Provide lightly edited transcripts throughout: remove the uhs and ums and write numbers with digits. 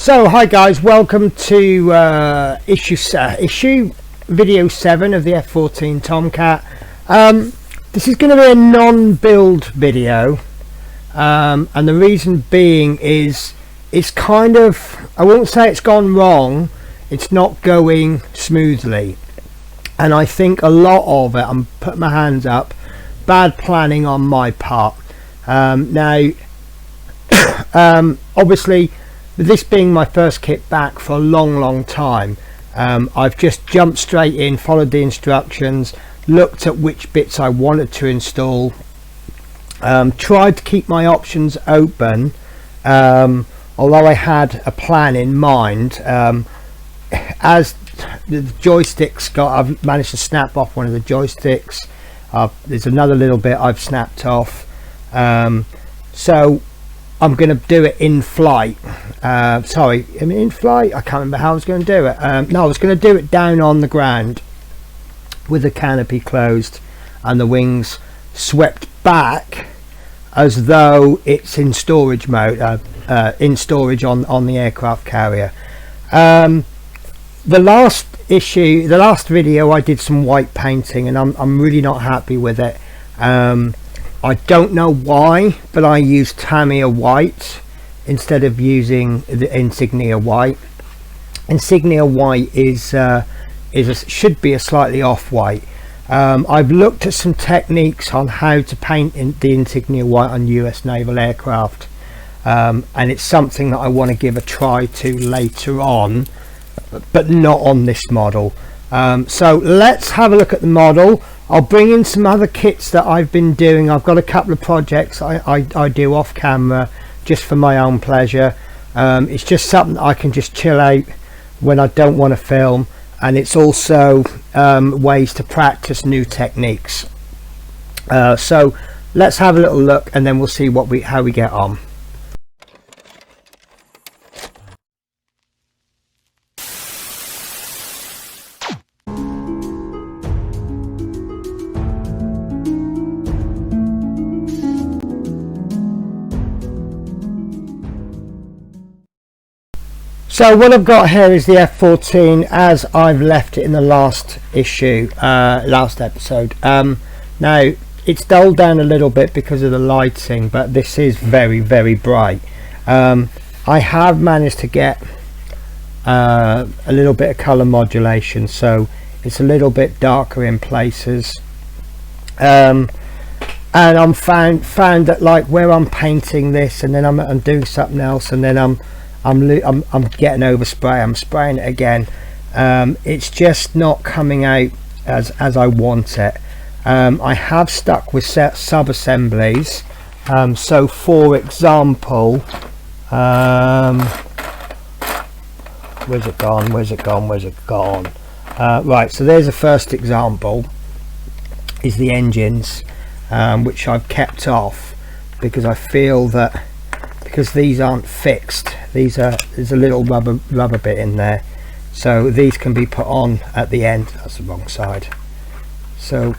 So hi guys, welcome to issue video 7 of the F-14 Tomcat. This is going to be a non-build video, and the reason being is it's kind of, I won't say it's gone wrong, it's not going smoothly, and I think a lot of it, I'm putting my hands up, bad planning on my part. Obviously, this being my first kit back for a long time, I've just jumped straight in, followed the instructions, looked at which bits I wanted to install, tried to keep my options open, although I had a plan in mind. As the joysticks I've managed to snap off one of the joysticks. There's another little bit I've snapped off, so I'm going to do it in flight. In flight, I can't remember how I was going to do it. No, I was going to do it down on the ground with the canopy closed and the wings swept back as though it's in storage mode, in storage on the aircraft carrier. The last video I did some white painting, and I'm really not happy with it. I don't know why, but I used Tamiya white instead of using the insignia white. Insignia white should be a slightly off white. I've looked at some techniques on how to paint the insignia white on US naval aircraft, and it's something that I want to give a try to later on, but not on this model. So let's have a look at the model. I'll bring in some other kits that I've been doing. I've got a couple of projects I do off camera just for my own pleasure. It's just something I can just chill out when I don't want to film, and it's also ways to practice new techniques. So let's have a little look, and then we'll see how we get on. So what I've got here is the F-14 as I've left it in the last issue, last episode. Now it's dulled down a little bit because of the lighting, but this is very bright. I have managed to get a little bit of color modulation, so it's a little bit darker in places, and I'm found that, like, where I'm painting this and then I'm doing something else, and then I'm getting overspray, I'm spraying it again, it's just not coming out as I want it. I have stuck with sub assemblies, so for example, where's it gone? Right, so there's the first example, is the engines, which I've kept off because I feel that because these aren't fixed, there's a little rubber bit in there, so these can be put on at the end. That's the wrong side. So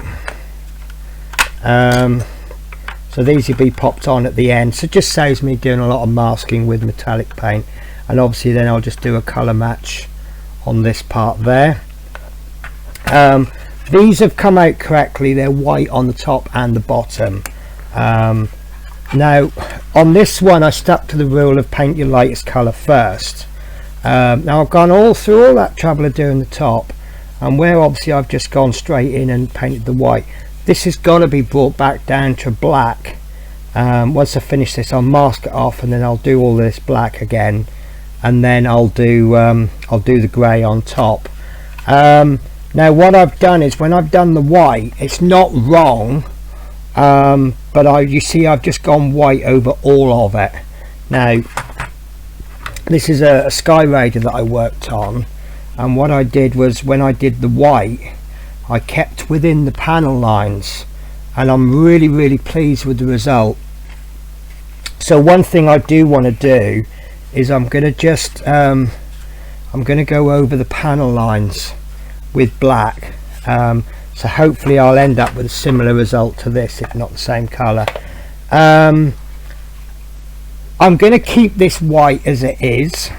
so these will be popped on at the end, so it just saves me doing a lot of masking with metallic paint, and obviously then I'll just do a color match on this part there. These have come out correctly, they're white on the top and the bottom. Now on this one I stuck to the rule of paint your lightest color first. Now I've gone all through all that trouble of doing the top, and where obviously I've just gone straight in and painted the white, this has got to be brought back down to black. Once I finish this, I'll mask it off, and then I'll do all this black again, and then I'll do the grey on top. Now what I've done is, when I've done the white, it's not wrong, but you see I've just gone white over all of it. Now this is a Sky Raider that I worked on, and what I did was, when I did the white, I kept within the panel lines, and I'm really pleased with the result. So one thing I do want to do is I'm going to go over the panel lines with black, so hopefully I'll end up with a similar result to this, if not the same color. I'm going to keep this white as it is,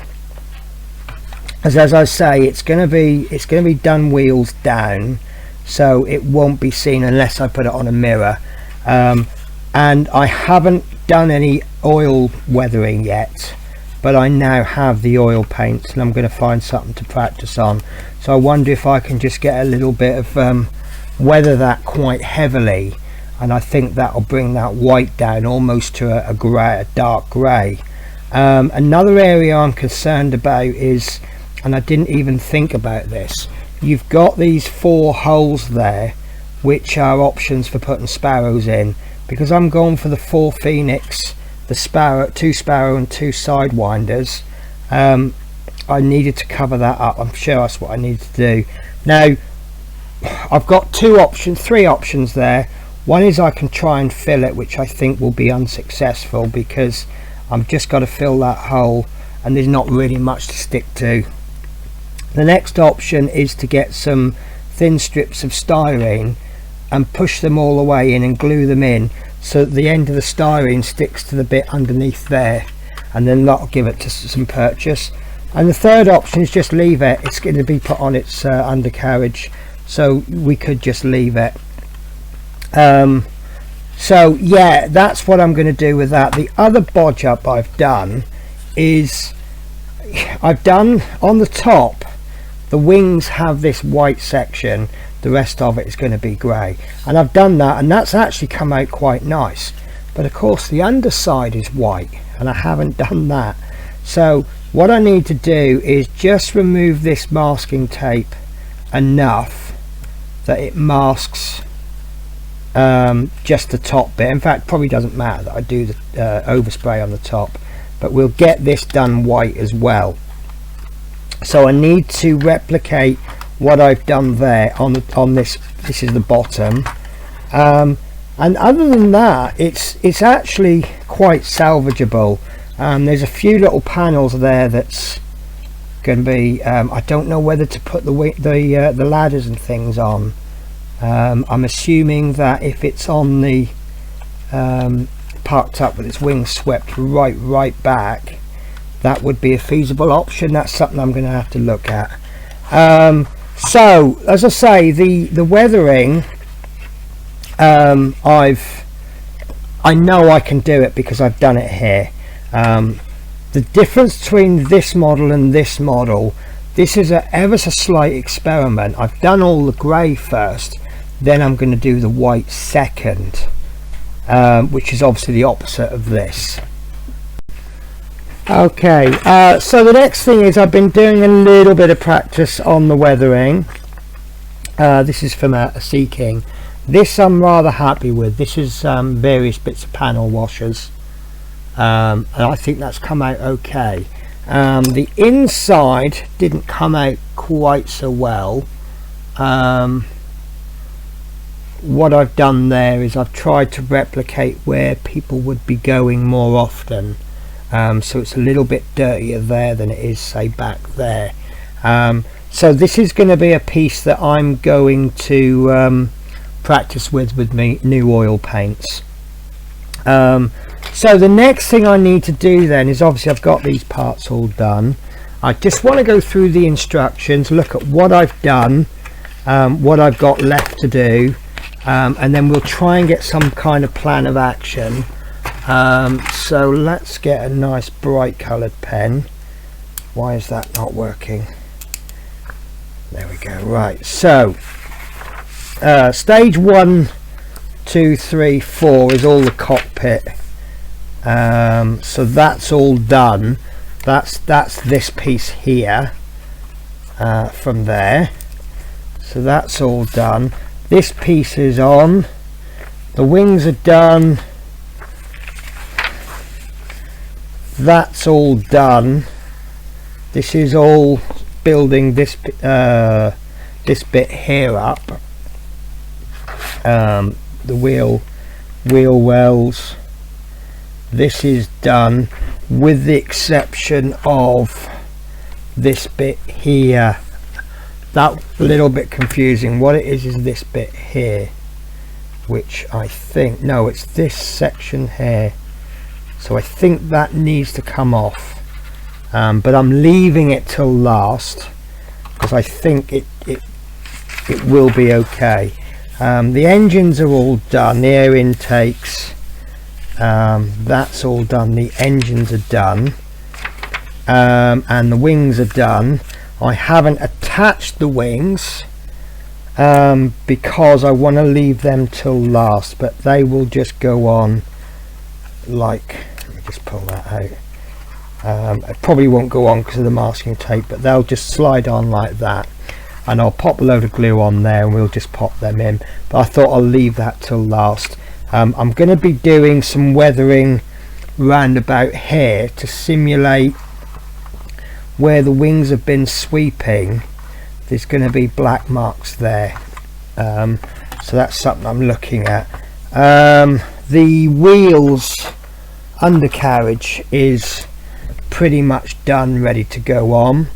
as I say, it's going to be done wheels down, so it won't be seen unless I put it on a mirror. And I haven't done any oil weathering yet, but I now have the oil paints and I'm going to find something to practice on. So I wonder if I can just get a little bit of weather that quite heavily, and I think that'll bring that white down almost to a grey, a dark grey. Another area I'm concerned about is, and I didn't even think about this, you've got these 4 holes there which are options for putting sparrows in. Because I'm going for the 4 Phoenix, the sparrow, 2 sparrow and 2 sidewinders, I needed to cover that up. I'm sure that's what I needed to do. Now I've got 3 options there. One is I can try and fill it, which I think will be unsuccessful because I'm just got to fill that hole and there's not really much to stick to. The next option is to get some thin strips of styrene and push them all the way in and glue them in so that the end of the styrene sticks to the bit underneath there, and then that'll give it to some purchase. And the third option is just leave it. It's going to be put on its undercarriage, so we could just leave it. So yeah, that's what I'm going to do with that. The other bodge up I've done is, I've done on the top, the wings have this white section, the rest of it is going to be grey, and I've done that, and that's actually come out quite nice. But of course the underside is white and I haven't done that. So what I need to do is just remove this masking tape enough that it masks just the top bit. In fact, probably doesn't matter that I do the overspray on the top, but we'll get this done white as well. So I need to replicate what I've done there on this. This is the bottom, and other than that, it's actually quite salvageable. There's a few little panels there that's going to be, I don't know whether to put the ladders and things on. I'm assuming that if it's on the parked up with its wings swept right back, that would be a feasible option. That's something I'm going to have to look at. So as I say, the weathering, I know I can do it because I've done it here. The difference between this model and this model, this is a ever so slight experiment. I've done all the grey first, then I'm going to do the white second, which is obviously the opposite of this. Okay, so the next thing is I've been doing a little bit of practice on the weathering. This is from a Sea King. This I'm rather happy with. This is various bits of panel washers, and I think that's come out okay. The inside didn't come out quite so well. What I've done there is I've tried to replicate where people would be going more often. So it's a little bit dirtier there than it is, say, back there. So this is going to be a piece that I'm going to practice with me new oil paints. So the next thing I need to do then is, obviously I've got these parts all done. I just want to go through the instructions, look at what I've done, what I've got left to do, and then we'll try and get some kind of plan of action. So let's get a nice bright coloured pen. Why is that not working? There we go. Right, so stage 1, 2, 3, 4 is all the cockpit. So that's all done. That's this piece here, from there. So that's all done. This piece is on. The wings are done. That's all done. This is all building this this bit here up. The wheel wells. This is done, with the exception of this bit here. That little bit confusing. What it is this bit here, which I think, no, it's this section here. So I think that needs to come off. but I'm leaving it till last because I think it will be okay. The engines are all done, the air intakes, that's all done, the engines are done, and the wings are done. I haven't attached the wings because I want to leave them till last, but they will just go on like, let me just pull that out. It probably won't go on because of the masking tape, but they'll just slide on like that, and I'll pop a load of glue on there and we'll just pop them in, but I thought I'll leave that till last. I'm going to be doing some weathering round about here to simulate where the wings have been sweeping. There's going to be black marks there, so that's something I'm looking at. The wheels undercarriage is pretty much done, ready to go on.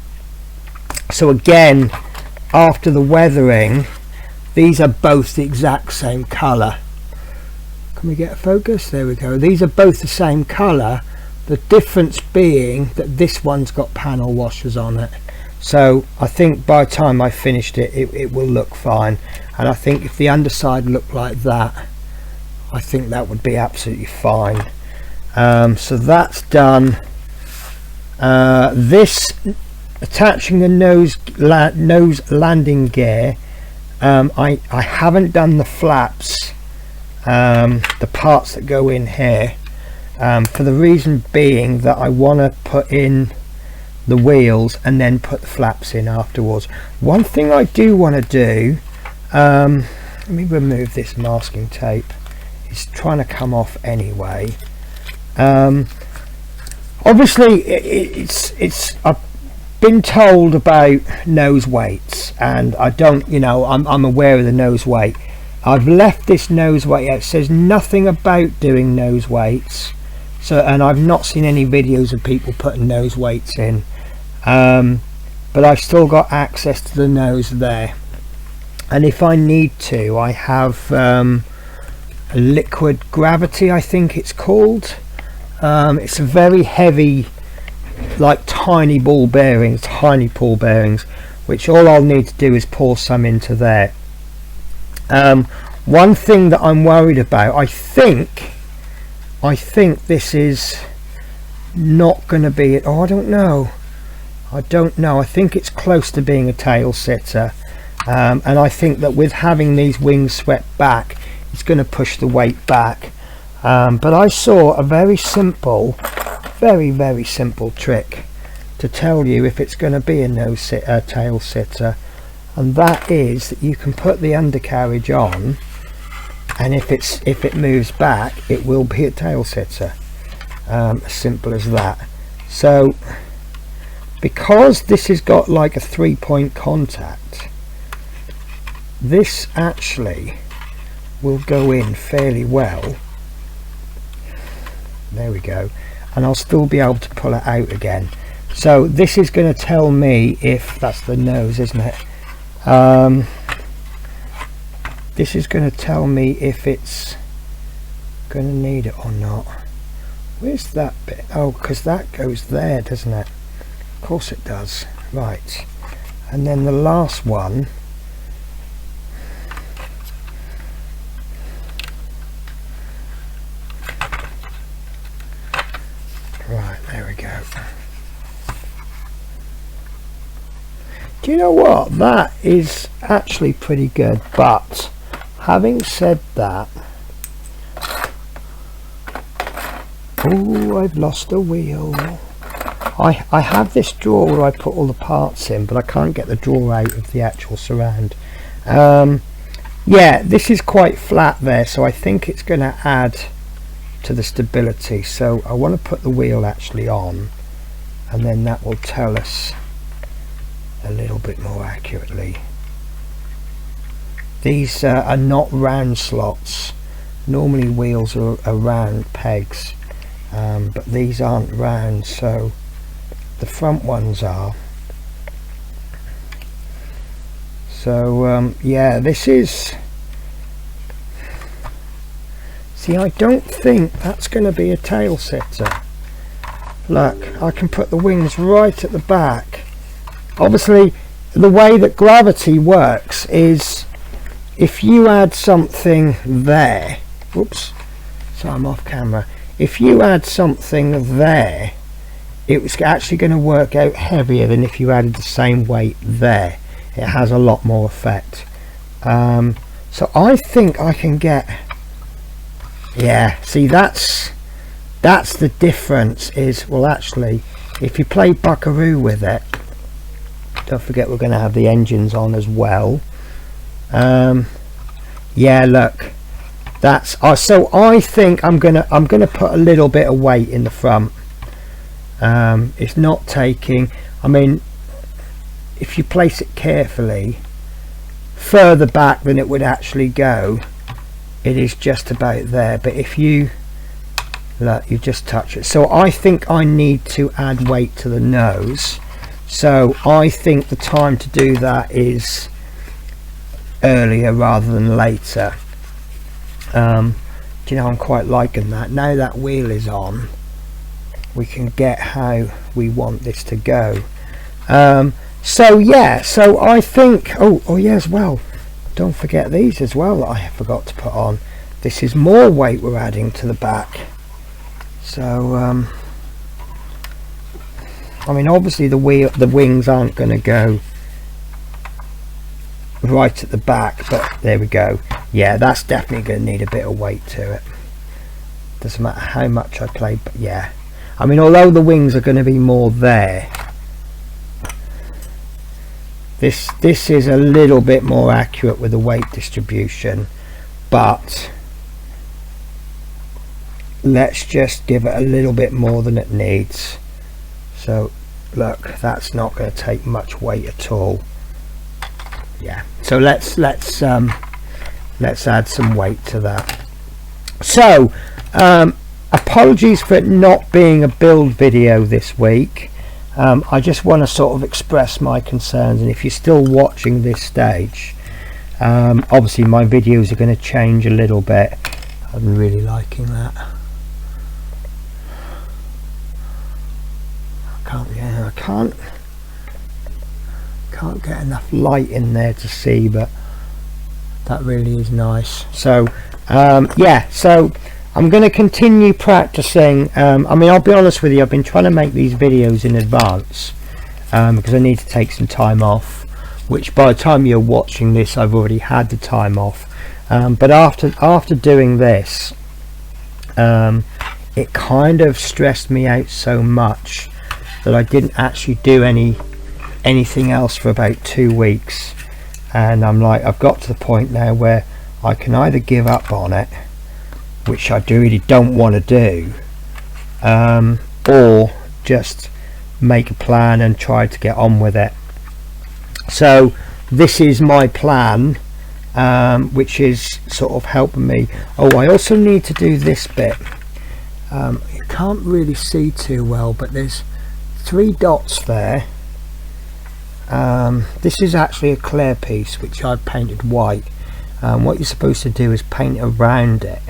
So again, after the weathering, these are both the exact same color. Can we get a focus? There we go. These are both the same color, the difference being that this one's got panel washers on it. So I think by the time I finished it will look fine, and I think if the underside looked like that, I think that would be absolutely fine. So that's done. This attaching the nose landing gear, I haven't done the flaps, the parts that go in here, for the reason being that I want to put in the wheels and then put the flaps in afterwards. One thing I do want to do, let me remove this masking tape, it's trying to come off anyway. Obviously it's I've been told about nose weights, and I don't, you know, I'm aware of the nose weight. I've left this nose weight out. It says nothing about doing nose weights, so, and I've not seen any videos of people putting nose weights in, but I've still got access to the nose there, and if I need to, I have a liquid gravity, I think it's called. It's a very heavy, like tiny ball bearings, which all I'll need to do is pour some into there. One thing that I'm worried about, I think this is not going to be, oh, I don't know, I think it's close to being a tail sitter, and I think that with having these wings swept back, it's going to push the weight back. But I saw a very simple, very simple trick to tell you if it's going to be a tail sitter, and that is that you can put the undercarriage on, and if it moves back, it will be a tail sitter. As simple as that. So because this has got like a 3-point contact, this actually will go in fairly well. There we go, and I'll still be able to pull it out again. So this is going to tell me if that's the nose, isn't it? This is going to tell me if it's going to need it or not. Where's that bit? Oh, because that goes there, doesn't it? Of course it does. Right, and then the last one, right, there we go. Do you know what? That is actually pretty good, but having said that, oh, I've lost a wheel. I have this drawer where I put all the parts in, but I can't get the drawer out of the actual surround. Yeah, this is quite flat there, so I think it's going to add to the stability. So I want to put the wheel actually on, and then that will tell us a little bit more accurately. These are not round slots. Normally wheels are round pegs, but these aren't round, so the front ones are. So yeah, this is, see, I don't think that's going to be a tail sitter. look, I can put the wings right at the back. Obviously the way that gravity works is if you add something there, whoops, so I'm off camera, if you add something there, it was actually going to work out heavier than if you added the same weight there. It has a lot more effect. So I think I can get, yeah, see that's the difference. Is, well, actually if you play buckaroo with it, don't forget we're going to have the engines on as well. Yeah, look, that's so I think I'm gonna put a little bit of weight in the front. It's not taking, I mean, if you place it carefully further back than it would actually go, it is just about there, but if you look, you just touch it. So I think I need to add weight to the nose, so I think the time to do that is earlier rather than later. Do you know, I'm quite liking that. Now that wheel is on, we can get how we want this to go. So yeah, so I think, oh yeah, as well, don't forget these as well that I forgot to put on. This is more weight we're adding to the back. So I mean, obviously the wings aren't going to go right at the back, but there we go. Yeah, that's definitely going to need a bit of weight to it. Doesn't matter how much I play, but yeah, I mean, although the wings are going to be more there, this is a little bit more accurate with the weight distribution, but let's just give it a little bit more than it needs. So look, that's not going to take much weight at all. Yeah, so let's add some weight to that. So apologies for it not being a build video this week. I just want to sort of express my concerns, and if you're still watching this stage, obviously my videos are going to change a little bit. I'm really liking that. I can't get enough light in there to see, but that really is nice. So yeah, so I'm going to continue practicing. I mean, I'll be honest with you, I've been trying to make these videos in advance because I need to take some time off, which by the time you're watching this I've already had the time off, but after doing this, it kind of stressed me out so much that I didn't actually do anything else for about 2 weeks, and I'm like, I've got to the point now where I can either give up on it, which I really don't want to do, or just make a plan and try to get on with it. So this is my plan, which is sort of helping me. Oh, I also need to do this bit. You can't really see too well, but there's 3 dots there. This is actually a clear piece which I've painted white. What you're supposed to do is paint around it,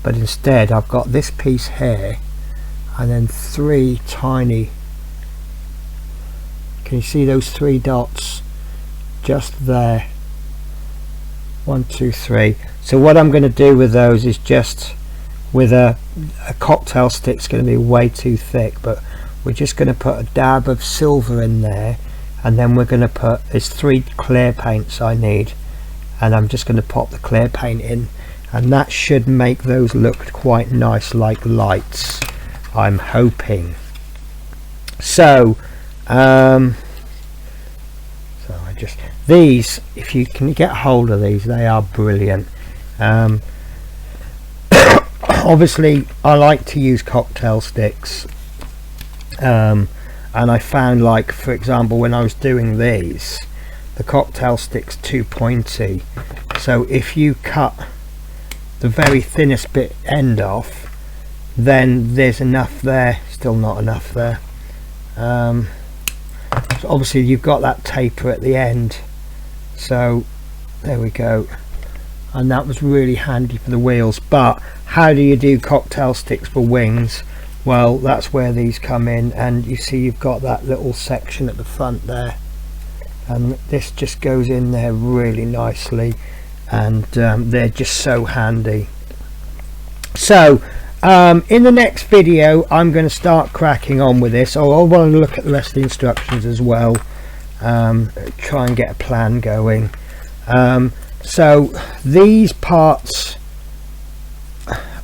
but instead I've got this piece here and then 3 tiny, can you see those 3 dots just there? 1, 2, 3. So what I'm going to do with those is just with a cocktail stick's going to be way too thick, but we're just going to put a dab of silver in there, and then we're going to put, there's 3 clear paints I need, and I'm just going to pop the clear paint in, and that should make those look quite nice like lights, I'm hoping. So so I just, these, if you can get hold of these, they are brilliant. Obviously I like to use cocktail sticks, and I found, like, for example, when I was doing these, the cocktail stick's too pointy, so if you cut the very thinnest bit end off, then there's enough there, still not enough there. So obviously you've got that taper at the end, so there we go, and that was really handy for the wheels. But how do you do cocktail sticks for wings? well, that's where these come in, and you see you've got that little section at the front there, and this just goes in there really nicely, and they're just so handy. So in the next video I'm going to start cracking on with this. I want to look at the rest of the instructions as well, try and get a plan going. So these parts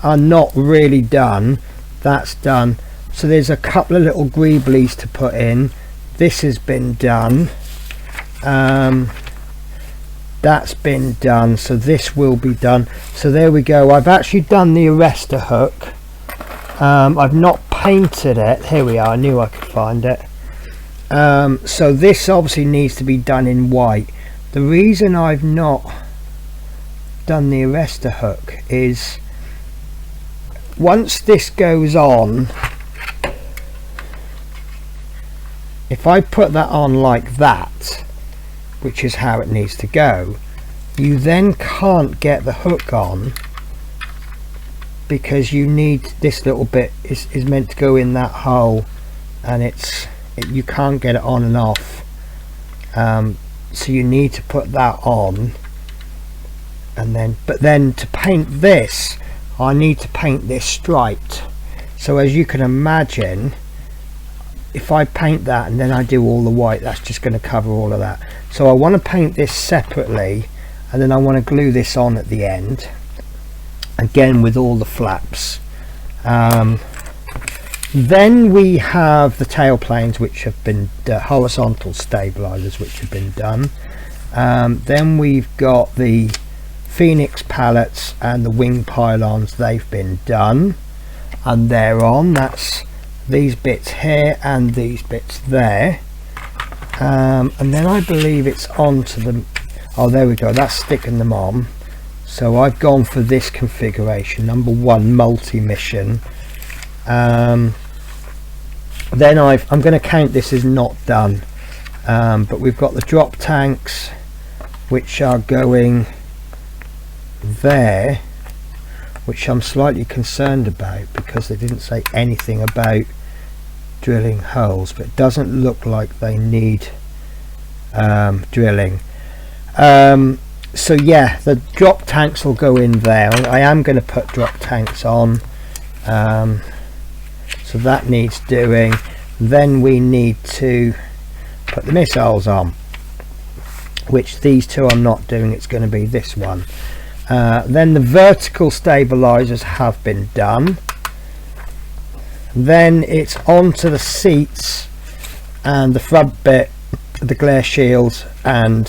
are not really done, that's done. So there's a couple of little greeblies to put in. This has been done, that's been done, so this will be done. So there we go. I've actually done the arrestor hook. I've not painted it. Here we are, I knew I could find it. So this obviously needs to be done in white. The reason I've not done the arrestor hook is once this goes on, if I put that on like that, which is how it needs to go, you then can't get the hook on, because you need this little bit is meant to go in that hole, and you can't get it on and off. So you need to put that on, and then to paint this I need to paint this striped. So as you can imagine, if I paint that and then I do all the white, that's just going to cover all of that. So I want to paint this separately, and then I want to glue this on at the end again with all the flaps. Then we have the tail planes, which have been horizontal stabilizers, which have been done. Then we've got the Phoenix pallets and the wing pylons, they've been done and they're on. That's these bits here and these bits there, and then I believe it's on to them. Oh, there we go, that's sticking them on. So I've gone for this configuration, number 1, multi-mission. Then I'm going to count this as not done, but we've got the drop tanks, which are going there, which I'm slightly concerned about because they didn't say anything about drilling holes, but it doesn't look like they need drilling. So yeah, the drop tanks will go in there. I am going to put drop tanks on, so that needs doing. Then we need to put the missiles on, which these two I'm not doing, it's going to be this one. Then the vertical stabilizers have been done. Then it's on to the seats and the front bit, the glare shields and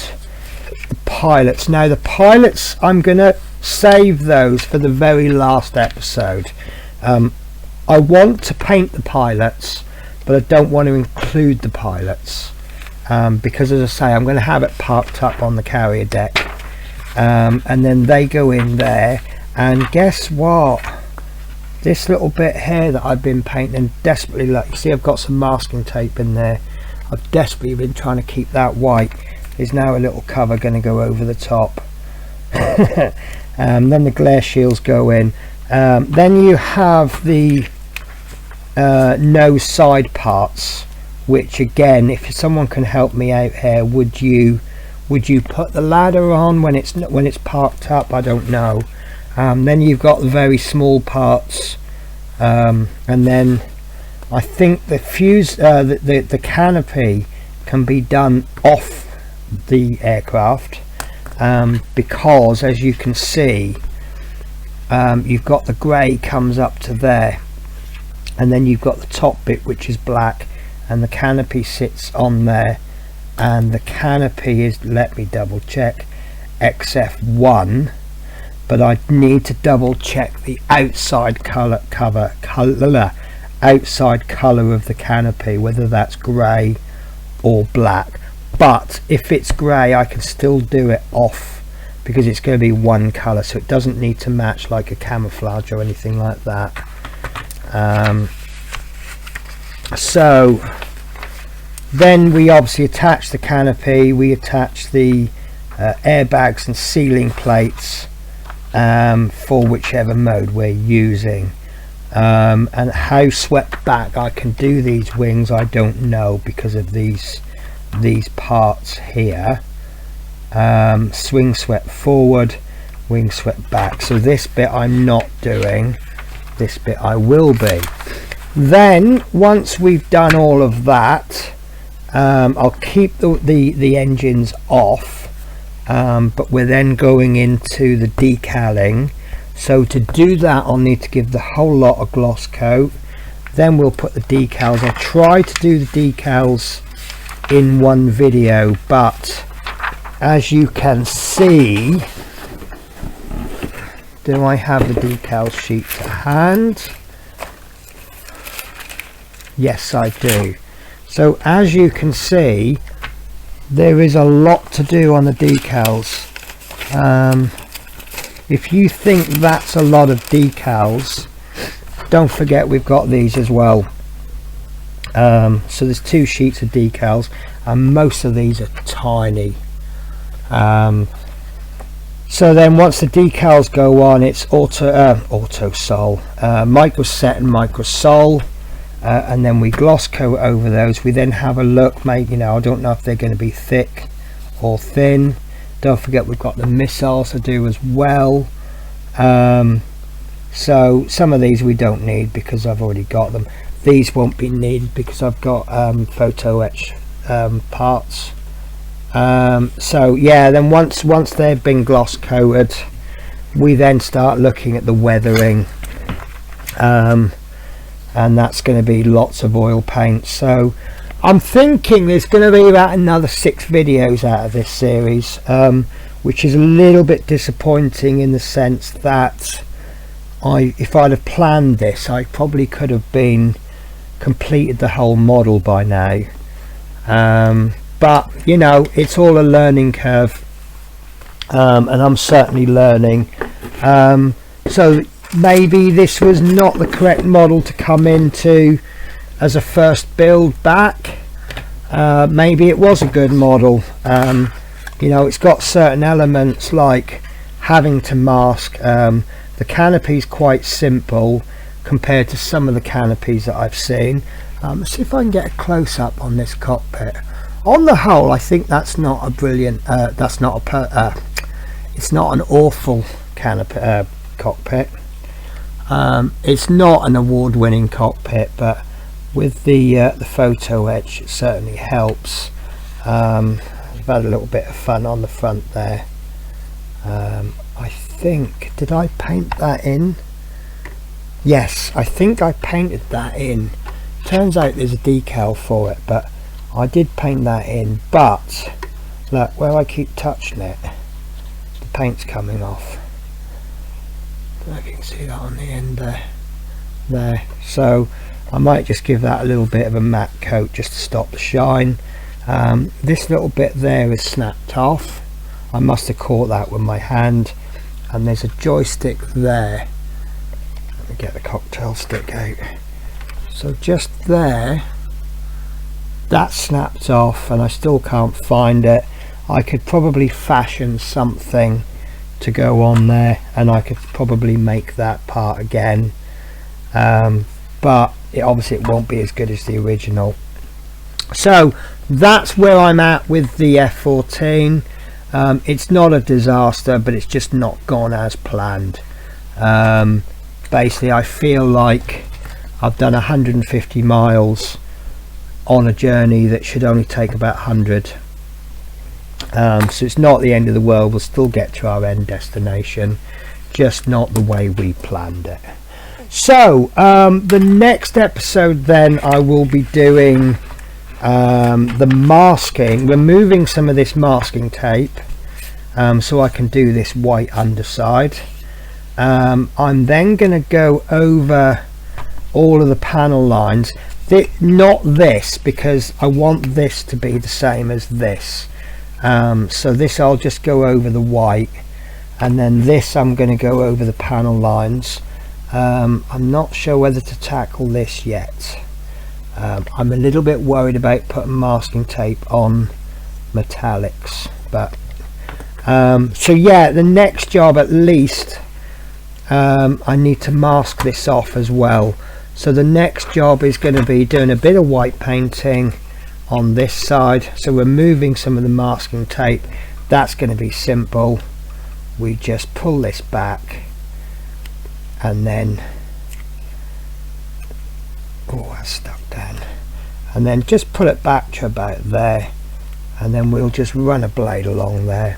the pilots. Now the pilots, I'm going to save those for the very last episode. I want to paint the pilots, but I don't want to include the pilots, because as I say, I'm going to have it parked up on the carrier deck. And then they go in there, and guess what, this little bit here that I've been painting desperately, look, you see I've got some masking tape in there. I've desperately been trying to keep that white. There's now a little cover going to go over the top. Then the glare shields go in. Then you have the nose side parts, which again, if someone can help me out here, would you put the ladder on when it's parked up? I don't know. Then you've got the very small parts, and then I think the fuse, the canopy can be done off the aircraft, because as you can see, you've got the grey comes up to there, and then you've got the top bit which is black, and the canopy sits on there. And the canopy is, let me double check, XF1, but I need to double check the outside outside color of the canopy, whether that's grey or black. But if it's grey, I can still do it off, because it's going to be one color, so it doesn't need to match like a camouflage or anything like that. So then we obviously attach the canopy, we attach the airbags and ceiling plates for whichever mode we're using. and how swept back I can do these wings I don't know, because of these parts here. Swing swept forward, wing swept back. So this bit I'm not doing, this bit I will be. Then once we've done all of that, I'll keep the engines off, but we're then going into the decaling. So to do that, I'll need to give the whole lot a gloss coat. Then we'll put the decals. I'll try to do the decals in one video, but as you can see, do I have the decal sheet to hand? Yes, I do. So as you can see, there is a lot to do on the decals. If you think that's a lot of decals, don't forget we've got these as well. So there's 2 sheets of decals, and most of these are tiny. So then once the decals go on, it's auto sol, micro set and micro sol, and then we gloss coat over those. We then have a look, maybe, I don't know if they're going to be thick or thin. Don't forget we've got the missiles to do as well. So some of these we don't need because I've already got them. These won't be needed because I've got photo etch parts. So yeah, then once they've been gloss coated, we then start looking at the weathering, and that's going to be lots of oil paint. So I'm thinking there's going to be about another 6 videos out of this series, which is a little bit disappointing in the sense that if I'd have planned this, I probably could have completed the whole model by now. But it's all a learning curve, and I'm certainly learning. So maybe this was not the correct model to come into as a first build back. Maybe it was a good model. It's got certain elements like having to mask. The canopy's quite simple compared to some of the canopies that I've seen. Let's see if I can get a close-up on this cockpit. On the whole, I think that's not a brilliant, it's not an awful cockpit. It's not an award-winning cockpit, but with the photo etch, it certainly helps. I've had a little bit of fun on the front there. I think, did I paint that in? Yes, I think I painted that in. Turns out there's a decal for it, but I did paint that in. But look, where I keep touching it, the paint's coming off. I don't know if you can see that on the end there. So I might just give that a little bit of a matte coat just to stop the shine. This little bit there is snapped off. I must have caught that with my hand, and there's a joystick there. Let me get the cocktail stick out. So just there, that snapped off, and I still can't find it. I could probably fashion something to go on there, and I could probably make that part again, but obviously it won't be as good as the original. So that's where I'm at with the F-14. It's not a disaster, but it's just not gone as planned. Basically, I feel like I've done 150 miles on a journey that should only take about 100. So it's not the end of the world. We'll still get to our end destination, just not the way we planned it. So the next episode then I will be doing the masking, removing some of this masking tape, so I can do this white underside. I'm then going to go over all of the panel lines, not this, because I want this to be the same as this. So this I'll just go over the white, and then this I'm going to go over the panel lines. I'm not sure whether to tackle this yet. I'm a little bit worried about putting masking tape on metallics, but so yeah, the next job at least I need to mask this off as well. So the next job is going to be doing a bit of white painting on this side, so removing some of the masking tape. That's going to be simple. We just pull this back and then, oh, that's stuck down, and then just pull it back to about there, and then we'll just run a blade along there.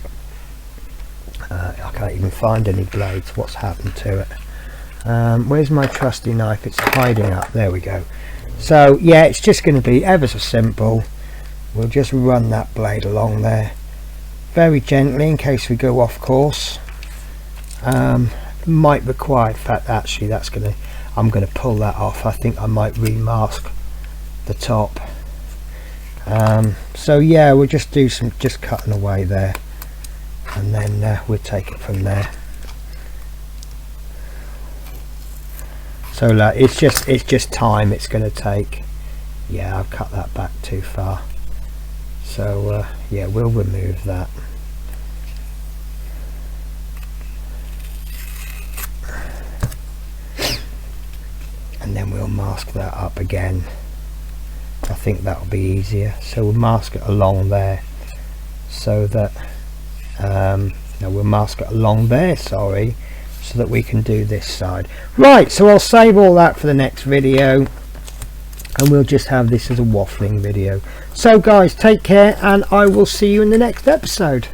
I can't even find any blades. What's happened to it? Where's my trusty knife? It's hiding up. There we go. So yeah, it's just going to be ever so simple. We'll just run that blade along there very gently in case we go off course. Might require, in fact, actually that's gonna, I'm gonna pull that off. I think I might remask the top. So yeah, we'll just do some just cutting away there, and then we'll take it from there. So it's just time it's going to take. Yeah, I've cut that back too far, so yeah, we'll remove that. And then we'll mask that up again. I think that'll be easier. So we'll mask it along there, so that no, we'll mask it along there, sorry, so that we can do this side. Right, so I'll save all that for the next video, and we'll just have this as a waffling video. So guys, take care, and I will see you in the next episode.